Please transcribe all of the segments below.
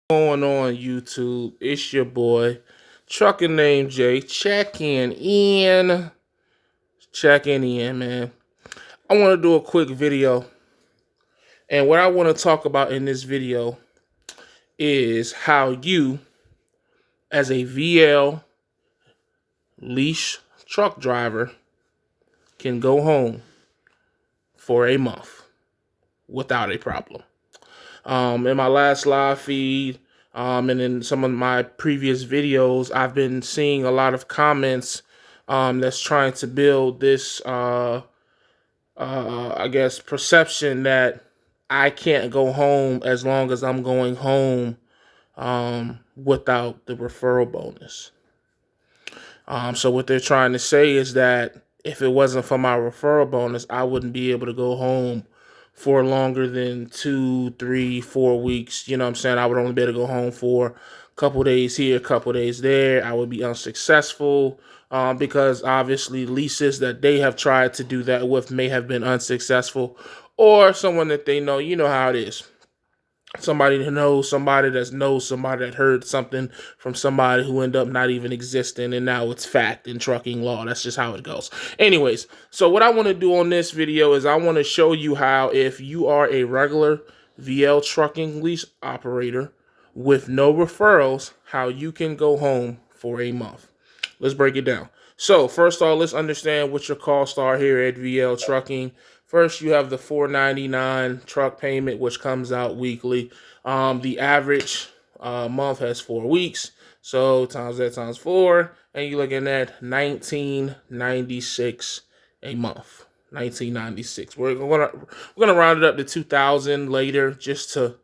Going on YouTube? It's your boy, ATruckerNamedJay, checking in, man. I want to do a quick video, and what I want to talk about in this video is how you, as a VL leash truck driver, can go home for a month without a problem. In my last live feed, and in some of my previous videos, I've been seeing a lot of comments that's trying to build this, I guess, perception that I can't go home as long as I'm going home without the referral bonus. So what they're trying to say is that if it wasn't for my referral bonus, I wouldn't be able to go home for longer than 2, 3, 4 weeks. You know what I'm saying? I would only be able to go home for a couple days here, a couple days there. I would be unsuccessful because obviously leases that they have tried to do that with may have been unsuccessful, or someone that they know. You know how it is. Somebody that knows somebody that heard something from somebody who ended up not even existing, and now it's fact in trucking law. That's just how it goes. Anyways, so what I want to do on this video is I want to show you how, if you are a regular VL trucking lease operator with no referrals, how you can go home for a month. Let's break it down. So first of all, let's understand what your costs are here at VL Trucking. First, you have the $4.99 truck payment, which comes out weekly. The average month has 4 weeks, so times that times 4, and you're looking at $19.96 a month. $19.96. We're gonna round it up to 2,000 later, just to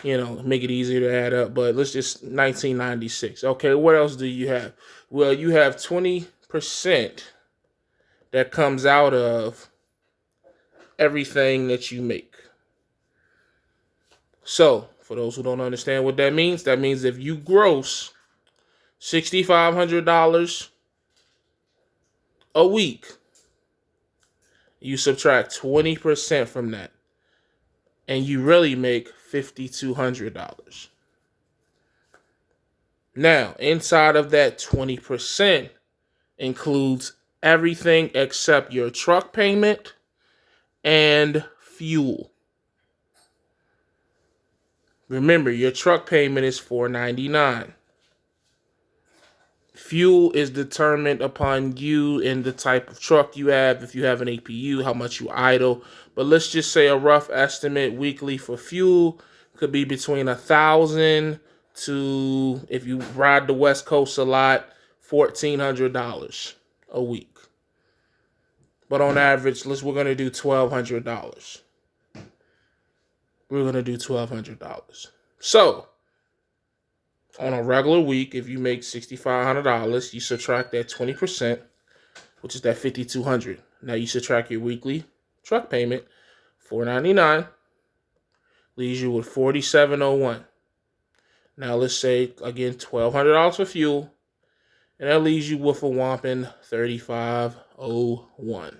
make it easier to add up. But let's just $19.96. Okay, what else do you have? Well, you have 20% that comes out of everything that you make. So, for those who don't understand what that means if you gross $6,500 a week, you subtract 20% from that, and you really make $5,200. Now, inside of that 20% includes everything except your truck payment and fuel. Remember, your truck payment is $4.99. Fuel is determined upon you and the type of truck you have. If you have an APU, how much you idle. But let's just say a rough estimate weekly for fuel could be between $1,000 to, if you ride the West Coast a lot, $1,400 a week. But on average, we're going to do $1,200. We're going to do $1,200. So, on a regular week, if you make $6,500, you subtract that 20%, which is that $5,200. Now you subtract your weekly truck payment, $4.99, leaves you with $4,701. Now let's say, again, $1,200 for fuel, and that leaves you with a whopping $3,501.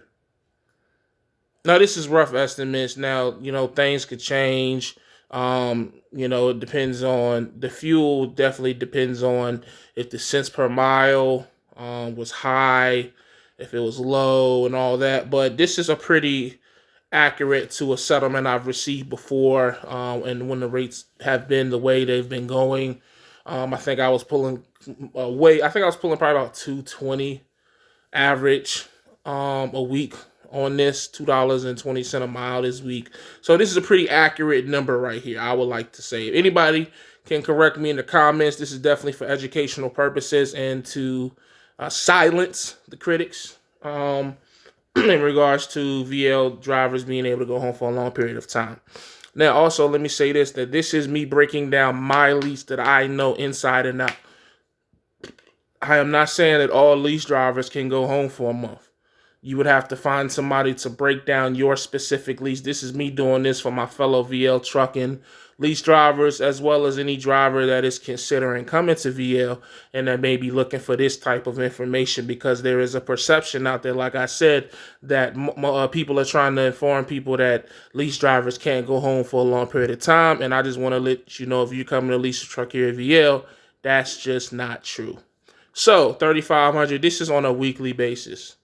Now, this is rough estimates. Now, things could change. It depends on the fuel. Definitely depends on if the cents per mile was high, if it was low, and all that. But this is a pretty accurate to a settlement I've received before, and when the rates have been the way they've been going. I think I was pulling probably about $220 average a week on this, $2.20 a mile this week. So this is a pretty accurate number right here, I would like to say. If anybody can correct me in the comments, this is definitely for educational purposes and to silence the critics in regards to VL drivers being able to go home for a long period of time. Now, also, let me say this, that this is me breaking down my lease that I know inside and out. I am not saying that all lease drivers can go home for a month. You would have to find somebody to break down your specific lease. This is me doing this for my fellow VL trucking lease drivers as well as any driver that is considering coming to VL and that may be looking for this type of information, because there is a perception out there, like I said, that people are trying to inform people that lease drivers can't go home for a long period of time. And I just want to let you know, if you're coming to lease a truck here at VL, that's just not true. So $3,500, this is on a weekly basis.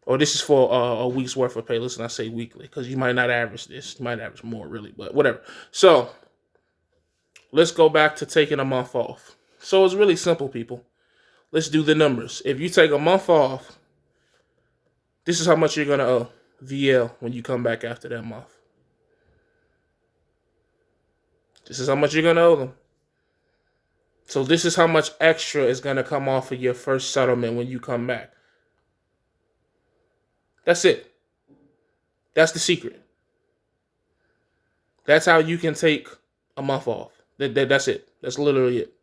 Or this is for a week's worth of pay. Listen, I say weekly because you might not average this. You might average more, really, but whatever. So let's go back to taking a month off. So it's really simple, people. Let's do the numbers. If you take a month off, this is how much you're going to owe VL when you come back after that month. This is how much you're going to owe them. So this is how much extra is going to come off of your first settlement when you come back. That's it. That's the secret. That's how you can take a month off. That's it. That's literally it.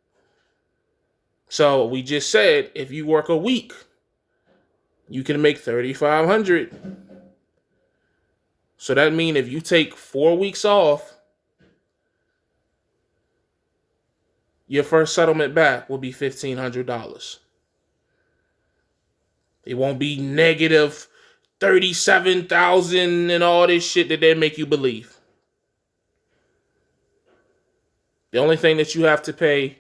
So we just said, if you work a week, you can make $3,500. So that means if you take 4 weeks off, your first settlement back will be $1,500. It won't be negative 37,000 and all this shit that they make you believe. The only thing that you have to pay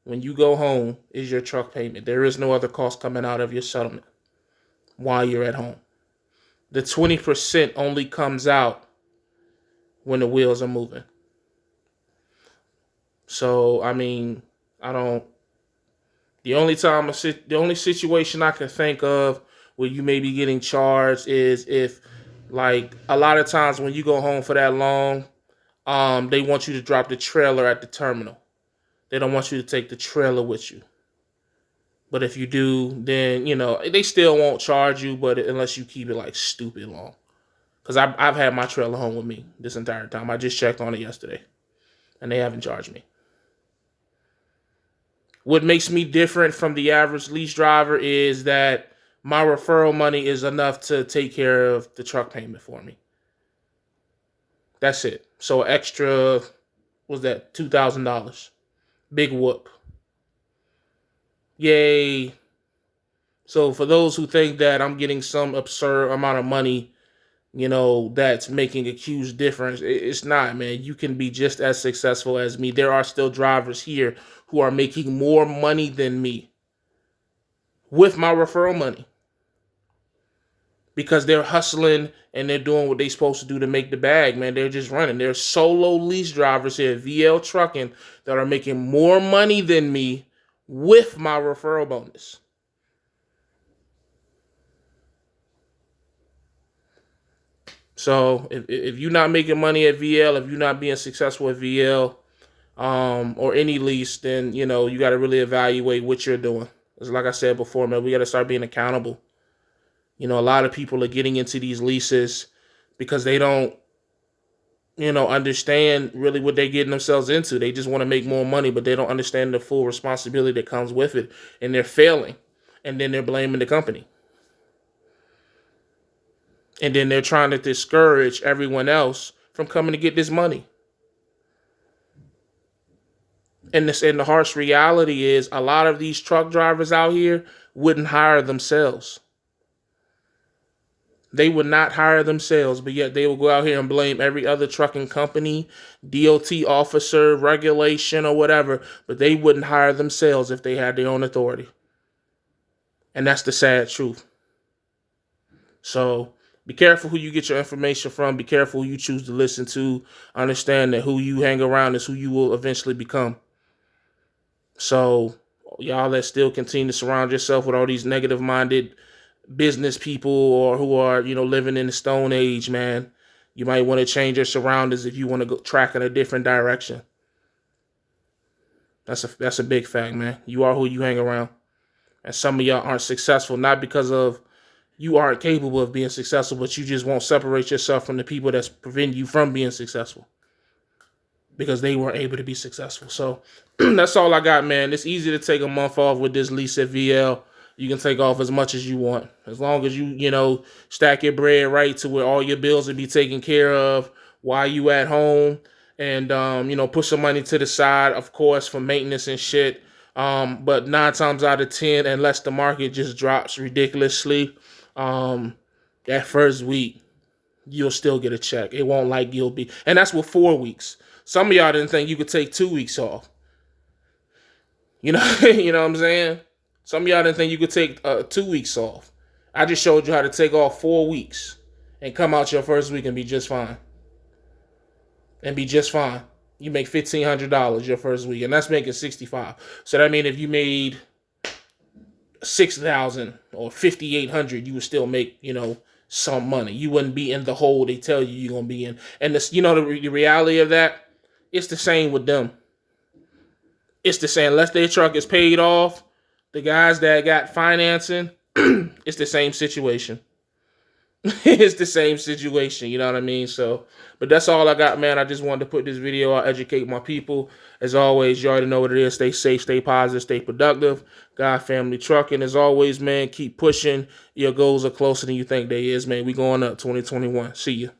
when you go home is your truck payment. There is no other cost coming out of your settlement while you're at home. The 20% only comes out when the wheels are moving. So, I mean, the only situation I can think of where you may be getting charged is if, like, a lot of times when you go home for that long, they want you to drop the trailer at the terminal. They don't want you to take the trailer with you. But if you do, then, they still won't charge you, but unless you keep it, like, stupid long. Because I've had my trailer home with me this entire time. I just checked on it yesterday, and they haven't charged me. What makes me different from the average lease driver is that my referral money is enough to take care of the truck payment for me. That's it. So extra, was that $2,000? Big whoop. Yay. So for those who think that I'm getting some absurd amount of money, that's making a huge difference, it's not, man. You can be just as successful as me. There are still drivers here who are making more money than me with my referral money, because they're hustling and they're doing what they're supposed to do to make the bag, man. They're just running. There's solo lease drivers here at VL Trucking that are making more money than me with my referral bonus. So if you're not making money at VL, if you're not being successful at VL or any lease, then, you got to really evaluate what you're doing. Because like I said before, man, we got to start being accountable. A lot of people are getting into these leases because they don't, understand really what they're getting themselves into. They just want to make more money, but they don't understand the full responsibility that comes with it. And they're failing. And then they're blaming the company. And then they're trying to discourage everyone else from coming to get this money. And the harsh reality is a lot of these truck drivers out here wouldn't hire themselves. They would not hire themselves, but yet they will go out here and blame every other trucking company, DOT officer, regulation, or whatever, but they wouldn't hire themselves if they had their own authority. And that's the sad truth. So be careful who you get your information from. Be careful who you choose to listen to. Understand that who you hang around is who you will eventually become. So y'all that still continue to surround yourself with all these negative-minded business people or who are, living in the Stone Age, man, you might want to change your surroundings if you want to go track in a different direction. That's a big fact, man. You are who you hang around. And some of y'all aren't successful, not because of you aren't capable of being successful, but you just won't separate yourself from the people that's preventing you from being successful because they weren't able to be successful. So that's all I got, man. It's easy to take a month off with this lease at VL. You can take off as much as you want. As long as you, stack your bread right to where all your bills will be taken care of while you at home and you know, put some money to the side, of course, for maintenance and shit. But 9 times out of 10, unless the market just drops ridiculously, that first week you'll still get a check. It won't like you'll be, and that's with 4 weeks. Some of y'all didn't think you could take 2 weeks off. You know, you know what I'm saying? Some of y'all didn't think you could take 2 weeks off. I just showed you how to take off 4 weeks and come out your first week and be just fine. And be just fine. You make $1,500 your first week, and that's making 65. So that means if you made 6,000 or 5,800, you would still make, you know, some money. You wouldn't be in the hole they tell you you're gonna be in. And this, you know, the reality of that, it's the same with them. It's the same. Unless their truck is paid off, the guys that got financing, it's the same situation. It's the same situation, you know what I mean? So, but that's all I got, man. I just wanted to put this video out, educate my people. As always, you already know what it is. Stay safe, stay positive, stay productive. God Family Trucking. As always, man, keep pushing. Your goals are closer than you think they is, man. We going up 2021. See you.